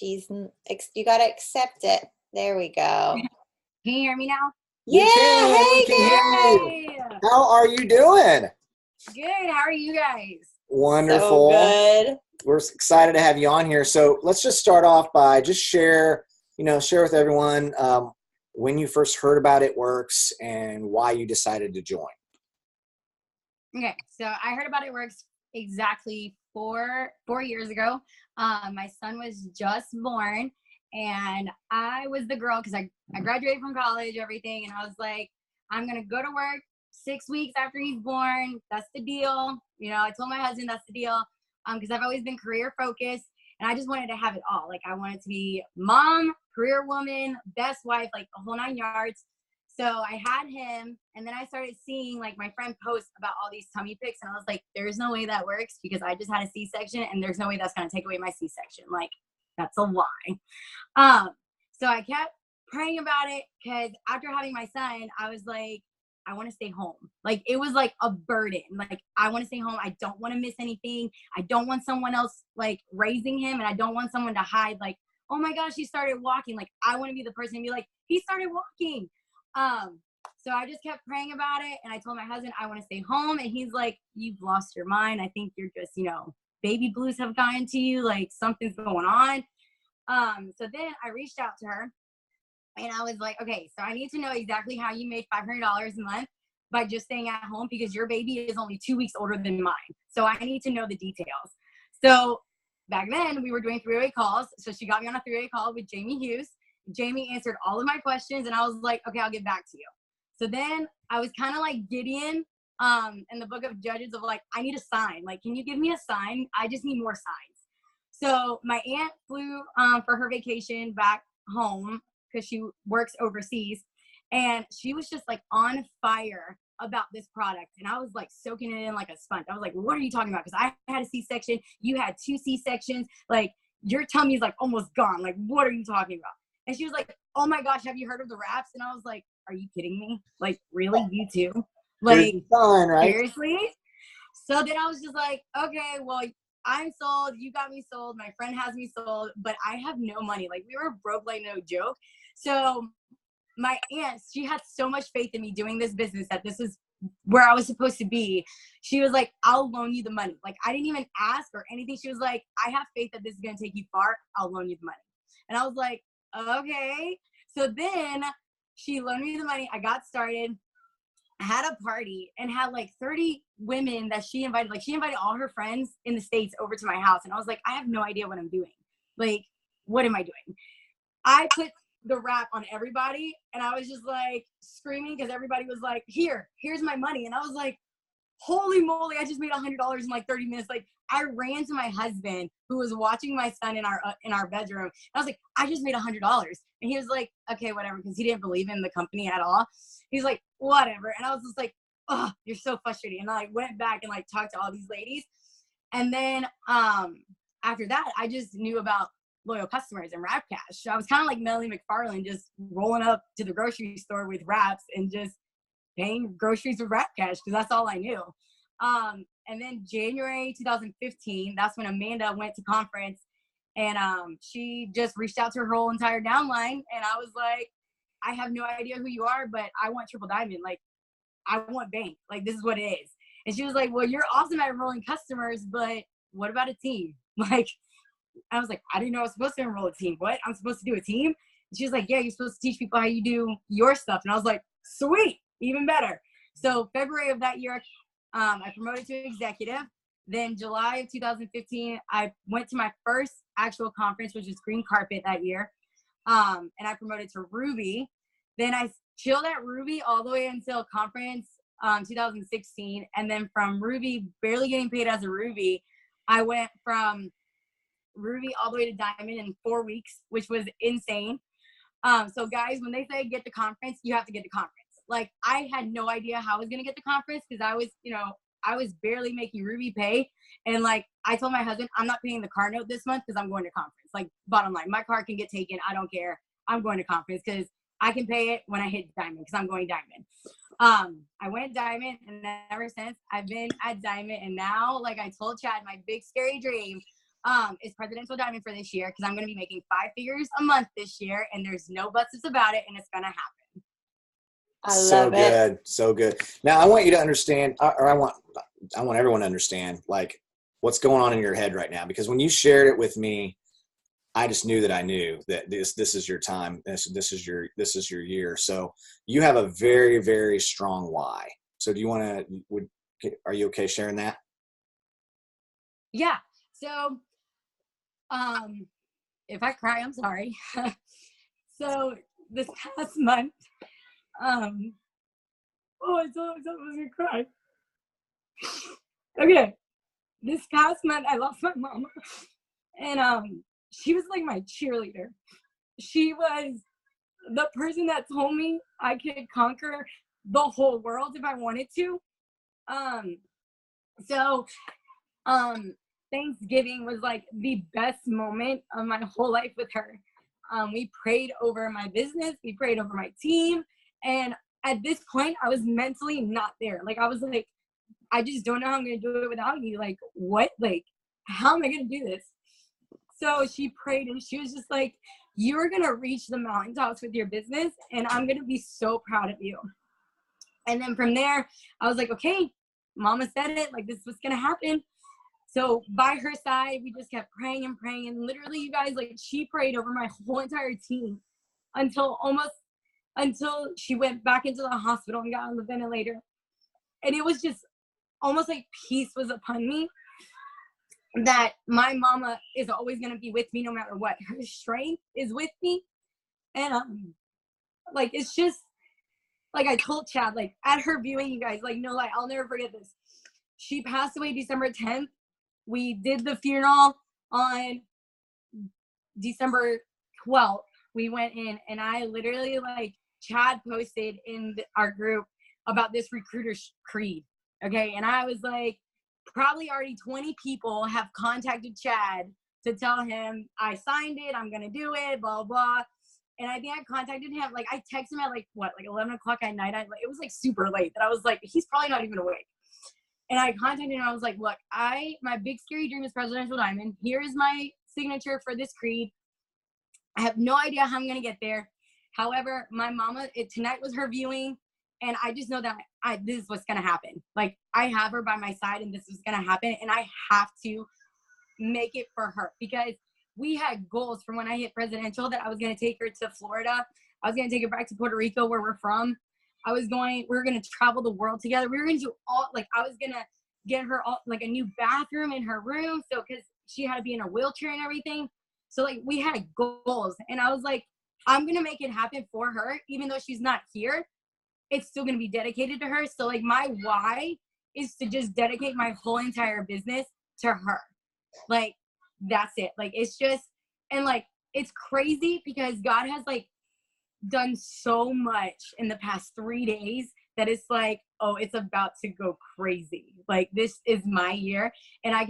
You got to accept it. There we go. Can you hear me now? Yeah. We can hear you. How are you doing? Good. How are you guys? Wonderful. So good. We're excited to have you on here. So let's just start off by just share with everyone when you first heard about It Works and why you decided to join. Okay. So I heard about It Works exactly 4 years ago. My son was just born, and I was the girl because I graduated from college, everything. And I was like, I'm going to go to work 6 weeks after he's born. That's the deal. I told my husband that's the deal. Because I've always been career focused, and I just wanted to have it all. Like I wanted to be mom, career woman, best wife, like the whole 9 yards. So I had him, and then I started seeing like my friend post about all these tummy pics, and I was like, there's no way that works because I just had a C-section, and there's no way that's going to take away my C-section. Like that's a lie. So I kept praying about it because after having my son, I was like, I want to stay home. Like it was like a burden. Like I want to stay home. I don't want to miss anything. I don't want someone else like raising him, and I don't want someone to hide like, oh my gosh, he started walking. Like I want to be the person to be like, he started walking. So I just kept praying about it, and I told my husband I want to stay home, and he's like, you've lost your mind. I think you're just, baby blues have gotten to you. Like something's going on. So then I reached out to her. And I was like, okay, so I need to know exactly how you made $500 a month by just staying at home because your baby is only 2 weeks older than mine. So I need to know the details. So back then we were doing 3-way calls. So she got me on a 3-way call with Jamie Hughes. Jamie answered all of my questions, and I was like, okay, I'll get back to you. So then I was kind of like Gideon in the book of Judges of like, I need a sign. Like, can you give me a sign? I just need more signs. So my aunt flew for her vacation back home because she works overseas, and she was just like on fire about this product, and I was like soaking it in like a sponge. I was like, what are you talking about? Because I had a C-section, you had 2 C-sections, like your tummy's like almost gone, like what are you talking about? And she was like, oh my gosh, have you heard of the wraps? And I was like, are you kidding me? Like really, you too? Like fun, right? Seriously? So then I was just like, okay, well, I'm sold, you got me sold, my friend has me sold, but I have no money. Like we were broke like no joke. So my aunt, she had so much faith in me doing this business that this was where I was supposed to be, she was like, I'll loan you the money. Like, I didn't even ask or anything. She was like, I have faith that this is going to take you far. I'll loan you the money. And I was like, okay. So then she loaned me the money. I got started, had a party, and had like 30 women that she invited. Like, she invited all her friends in the States over to my house. And I was like, I have no idea what I'm doing. Like, what am I doing? I put the rap on everybody, and I was just like screaming because everybody was like, here's my money. And I was like, holy moly, I just made $100 in like 30 minutes. Like, I ran to my husband who was watching my son in our bedroom. I was like, I just made $100. And he was like, okay, whatever, because he didn't believe in the company at all. He's like, whatever. And I was just like, oh, you're so frustrating. And I went back and like talked to all these ladies. And then after that, I just knew about loyal customers and Rap Cash. So I was kind of like Melanie McFarland, just rolling up to the grocery store with wraps and just paying groceries with Rap Cash because that's all I knew. And then January 2015, that's when Amanda went to conference, and she just reached out to her whole entire downline, and I was like, I have no idea who you are, but I want Triple Diamond. Like, I want bank. Like, this is what it is. And she was like, well, you're awesome at enrolling customers, but what about a team? Like, I was like, I didn't know I was supposed to enroll a team. What? I'm supposed to do a team? And she was like, yeah, you're supposed to teach people how you do your stuff. And I was like, sweet, even better. So February of that year, I promoted to executive. Then July of 2015, I went to my first actual conference, which was Green Carpet that year. And I promoted to Ruby. Then I chilled at Ruby all the way until conference 2016. And then from Ruby, barely getting paid as a Ruby, I went from Ruby all the way to Diamond in 4 weeks, which was insane. So guys, when they say get the conference, you have to get the conference. Like, I had no idea how I was gonna get the conference because I was barely making Ruby pay. And like, I told my husband, I'm not paying the car note this month because I'm going to conference. Like, bottom line, my car can get taken. I don't care. I'm going to conference because I can pay it when I hit Diamond because I'm going Diamond. I went Diamond, and ever since I've been at Diamond. And now, like I told Chad, my big scary dream is presidential Diamond for this year because I'm going to be making 5 figures a month this year, and there's no buts about it, and it's going to happen. I love it. So good. Now I want you to understand, or I want everyone to understand, like, what's going on in your head right now. Because when you shared it with me, I just knew that I knew that this is your time. This is your year. So you have a very, very strong why. So do you want to? Are you okay sharing that? Yeah. So, if I cry, I'm sorry. So this past month, I thought I was gonna cry. Okay, this past month I lost my mama, and she was like my cheerleader. She was the person that told me I could conquer the whole world if I wanted to. So Thanksgiving was like the best moment of my whole life with her. We prayed over my business, we prayed over my team, and at this point I was mentally not there. Like, I was like, I just don't know how I'm gonna do it without you. Like, what? Like, how am I gonna do this? So she prayed, and she was just like, you're gonna reach the mountaintops with your business, and I'm gonna be so proud of you. And then from there, I was like, okay, mama said it, like, this is what's gonna happen. So by her side, we just kept praying and praying. And literally, you guys, like, she prayed over my whole entire team until she went back into the hospital and got on the ventilator. And it was just almost like peace was upon me, that my mama is always going to be with me no matter what. Her strength is with me. And like, it's just, like I told Chad, like, at her viewing, you guys, like, no lie, I'll never forget this. She passed away December 10th. We did the funeral on December 12th. We went in, and I literally, like, Chad posted in our group about this recruiter's creed. Okay. And I was like, probably already 20 people have contacted Chad to tell him I signed it, I'm going to do it, blah, blah. And I think I contacted him, like, I texted him at like 11 o'clock at night. It was like super late that I was like, he's probably not even awake. And I contacted him, and I was like, look, my big scary dream is presidential Diamond. Here is my signature for this creed. I have no idea how I'm going to get there. However, my mama, tonight was her viewing, And I just know that this is what's going to happen. Like, I have her by my side and this is going to happen. And I have to make it for her, because we had goals from when I hit presidential that I was going to take her to Florida. I was going to take her back to Puerto Rico, where we're from. We were going to travel the world together. We were going to do all, like, I was going to get her all, like, a new bathroom in her room. So, cause she had to be in a wheelchair and everything. So, like, we had goals, and I was like, I'm going to make it happen for her. Even though she's not here, it's still going to be dedicated to her. So, like, my why is to just dedicate my whole entire business to her. Like, that's it. Like, it's just, and like, it's crazy because God has, like, done so much in the past 3 days that it's like, oh, it's about to go crazy. Like, this is my year. And I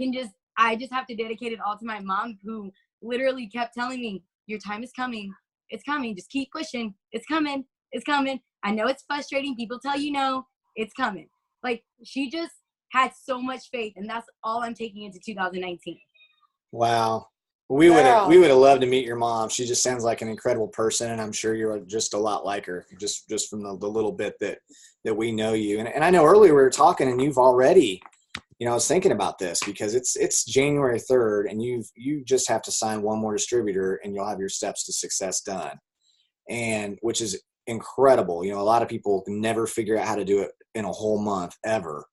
just have to dedicate it all to my mom, who literally kept telling me, your time is coming. It's coming. Just keep pushing. It's coming. It's coming. I know it's frustrating. People tell you no. It's coming. Like, she just had so much faith, and that's all I'm taking into 2019. Wow. We would have loved to meet your mom. She just sounds like an incredible person, and I'm sure you're just a lot like her, just from the little bit that we know you. And I know earlier we were talking, and you've already, I was thinking about this because it's January 3rd, and you just have to sign one more distributor, and you'll have your steps to success done, and which is incredible. A lot of people can never figure out how to do it in a whole month ever.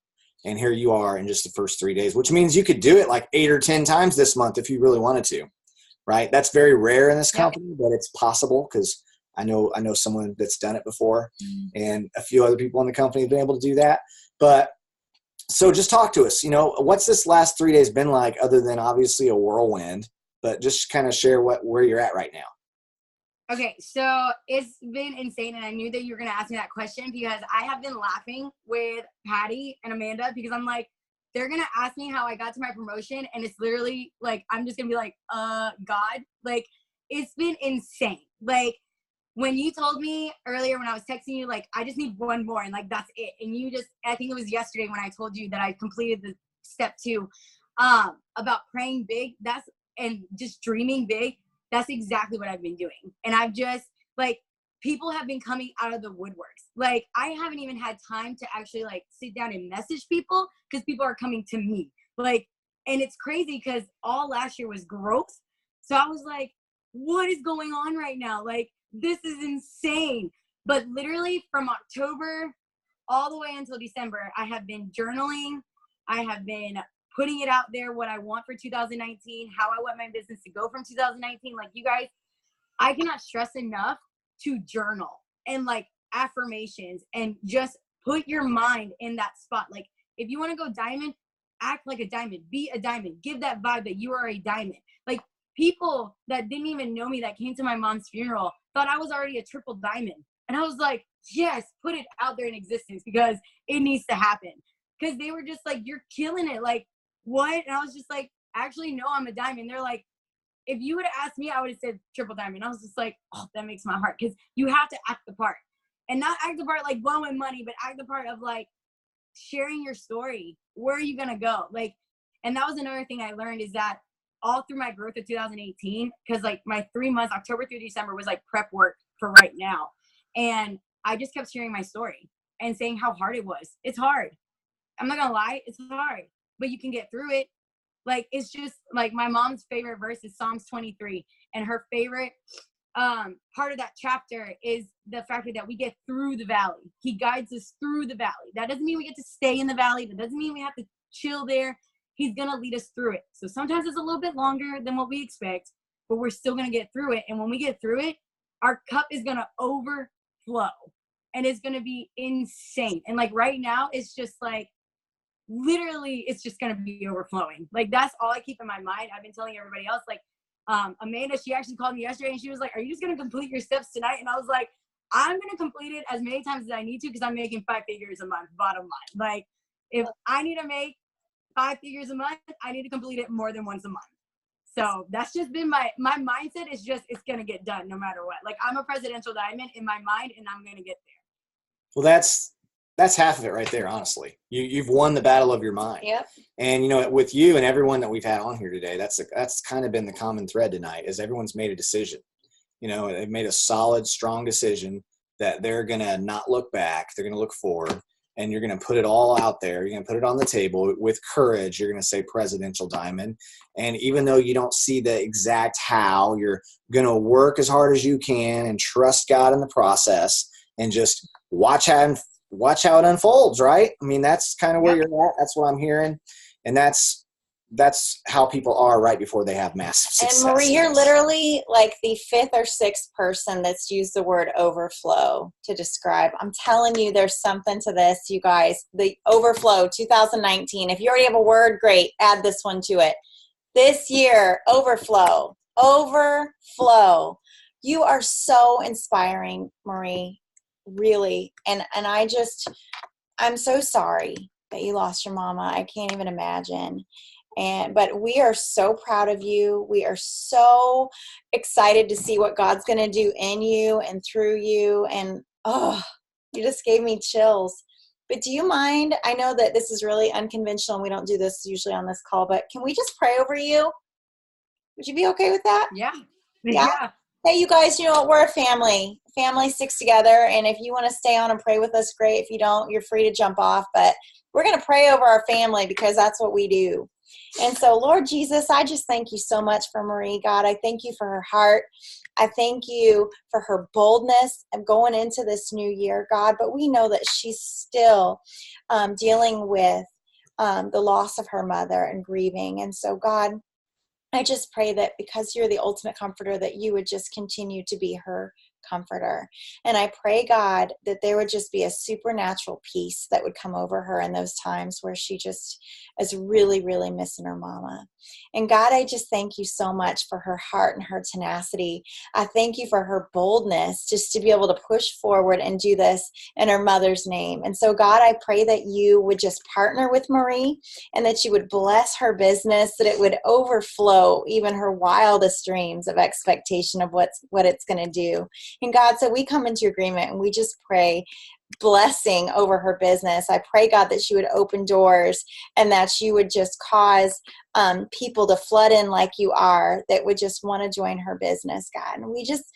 And here you are in just the first 3 days, which means you could do it like 8 or 10 times this month if you really wanted to, right? That's very rare in this company, but it's possible because I know someone that's done it before, and a few other people in the company have been able to do that. But so just talk to us, what's this last 3 days been like, other than obviously a whirlwind, but just kind of share where you're at right now. Okay, so it's been insane, and I knew that you were going to ask me that question because I have been laughing with Patty and Amanda because I'm like, they're going to ask me how I got to my promotion, and it's literally like, I'm just going to be like, God. Like, it's been insane. Like, when you told me earlier when I was texting you, like, I just need one more, and like, that's it. And I think it was yesterday when I told you that I completed the step 2 about praying big, and just dreaming big. That's exactly what I've been doing. And I've just, like, people have been coming out of the woodworks. Like, I haven't even had time to actually, like, sit down and message people because people are coming to me. Like, and it's crazy because all last year was growth. So I was like, what is going on right now? Like, this is insane. But literally from October all the way until December, I have been journaling. I have been putting it out there, what I want for 2019, how I want my business to go from 2019. Like, you guys, I cannot stress enough to journal and, like, affirmations and just put your mind in that spot. Like, if you want to go diamond, act like a diamond, be a diamond, give that vibe that you are a diamond. Like, people that didn't even know me that came to my mom's funeral thought I was already a triple diamond. And I was like, yes, put it out there in existence because it needs to happen. Because they were just like, you're killing it. Like, what? And I was just like, actually, no, I'm a diamond. They're like, if you would have asked me, I would have said triple diamond. I was just like, oh, that makes my heart. Because you have to act the part. And not act the part like blowing money, but act the part of, like, sharing your story. Where are you going to go? Like, and that was another thing I learned is that all through my growth of 2018, because, like, my 3 months, October through December, was like prep work for right now. And I just kept sharing my story and saying how hard it was. It's hard. I'm not going to lie. It's hard. But you can get through it. Like, it's just, like, my mom's favorite verse is Psalms 23. And her favorite part of that chapter is the fact that we get through the valley. He guides us through the valley. That doesn't mean we get to stay in the valley. That doesn't mean we have to chill there. He's going to lead us through it. So sometimes it's a little bit longer than what we expect, but we're still going to get through it. And when we get through it, our cup is going to overflow. And it's going to be insane. And, like, right now, it's just, like, literally, it's just going to be overflowing. Like, that's all I keep in my mind. I've been telling everybody else, like, Amanda, she actually called me yesterday and she was like, are you just going to complete your steps tonight? And I was like, I'm going to complete it as many times as I need to because I'm making 5 figures a month, bottom line. Like, if I need to make 5 figures a month, I need to complete it more than once a month. So that's just been my mindset is just, it's going to get done no matter what. Like, I'm a presidential diamond in my mind and I'm going to get there. Well, that's half of it right there, honestly. You've won the battle of your mind. Yep. And, with you and everyone that we've had on here today, that's kind of been the common thread tonight is everyone's made a decision. They've made a solid, strong decision that they're going to not look back. They're going to look forward, and you're going to put it all out there. You're going to put it on the table with courage. You're going to say presidential diamond. And even though you don't see the exact how, you're going to work as hard as you can and trust God in the process and just watch how it unfolds, right? I mean, that's kind of where you're at. That's what I'm hearing. And that's how people are right before they have massive success. And Marie, you're literally like the 5th or 6th person that's used the word overflow to describe. I'm telling you, there's something to this, you guys. The overflow 2019. If you already have a word, great. Add this one to it. This year, overflow. You are so inspiring, Marie. Really. And I'm so sorry that you lost your mama. I can't even imagine. But we are so proud of you. We are so excited to see what God's going to do in you and through you. And you just gave me chills. But do you mind? I know that this is really unconventional and we don't do this usually on this call, but can we just pray over you? Would you be okay with that? Yeah. Yeah. Hey, you guys, you know what? We're a family. Family sticks together. And if you want to stay on and pray with us, great. If you don't, you're free to jump off. But we're going to pray over our family because that's what we do. And so, Lord Jesus, I just thank you so much for Marie, God. I thank you for her heart. I thank you for her boldness of going into this new year, God. But we know that she's still dealing with the loss of her mother and grieving. And so, God, I just pray that because you're the ultimate comforter, that you would just continue to be her comforter. And I pray, God, that there would just be a supernatural peace that would come over her in those times where she just is really, really missing her mama. And God, I just thank you so much for her heart and her tenacity. I thank you for her boldness just to be able to push forward and do this in her mother's name. And so, God, I pray that you would just partner with Marie and that you would bless her business, that it would overflow even her wildest dreams of expectation of what it's going to do. And God, so we come into agreement and we just pray blessing over her business. I pray, God, that she would open doors and that she would just cause people to flood in like you are, that would just want to join her business, God. And we just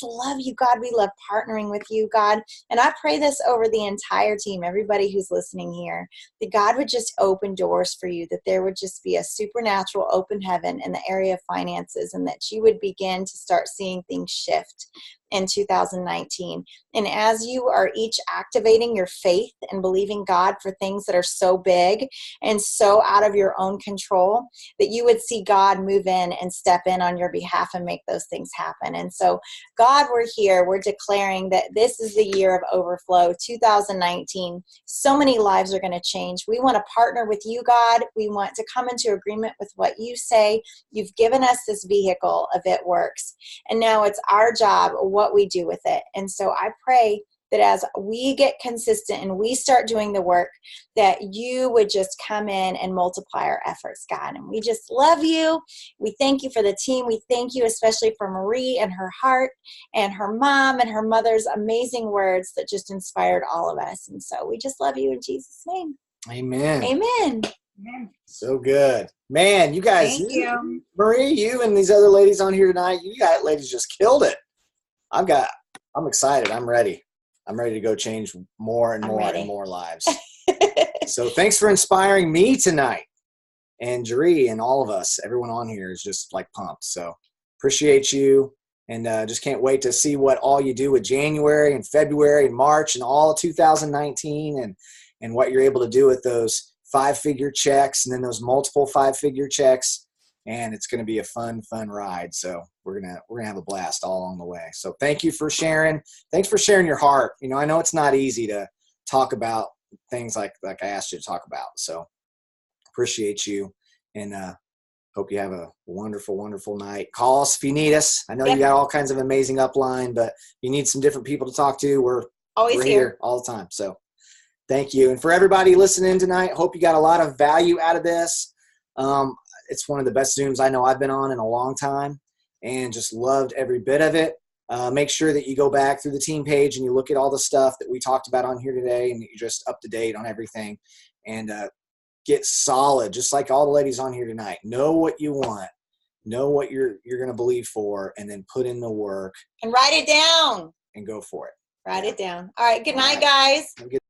love you, God. We love partnering with you, God. And I pray this over the entire team, everybody who's listening here, that God would just open doors for you, that there would just be a supernatural open heaven in the area of finances, and that you would begin to start seeing things shift in 2019. And as you are each activating your faith and believing God for things that are so big and so out of your own control, that you would see God move in and step in on your behalf and make those things happen. And so, God, we're here. We're declaring that this is the year of overflow, 2019. So many lives are going to change. We want to partner with you, God. We want to come into agreement with what you say. You've given us this vehicle of It Works. And now it's our job what we do with it. And so I pray that as we get consistent and we start doing the work, that you would just come in and multiply our efforts, God. And we just love you. We thank you for the team. We thank you especially for Marie and her heart and her mom and her mother's amazing words that just inspired all of us. And so we just love you in Jesus' name. Amen. Amen. So good. Man, you guys, Thank you. Marie, you and these other ladies on here tonight, you guys ladies just killed it. I'm excited. I'm ready. I'm ready to go change more and more and more lives. So thanks for inspiring me tonight. And Jeree and all of us, everyone on here is just like pumped. So appreciate you. And just can't wait to see what all you do with January and February and March and all of 2019 and what you're able to do with those 5-figure checks and then those multiple 5-figure checks. And it's going to be a fun ride. So we're going to have a blast all along the way. So thank you for sharing. Thanks for sharing your heart. You know, I know it's not easy to talk about things like I asked you to talk about. So appreciate you, and hope you have a wonderful, wonderful night. Call us if you need us. I know you got all kinds of amazing upline, but if you need some different people to talk to, we're always here all the time. So thank you. And for everybody listening tonight, hope you got a lot of value out of this. It's one of the best Zooms I know I've been on in a long time, and just loved every bit of it. Make sure that you go back through the team page and you look at all the stuff that we talked about on here today, and that you're just up to date on everything, and get solid, just like all the ladies on here tonight. Know what you want, know what you're going to believe for, and then put in the work and write it down and go for it. Write it down. All right. Good night, guys. Have a good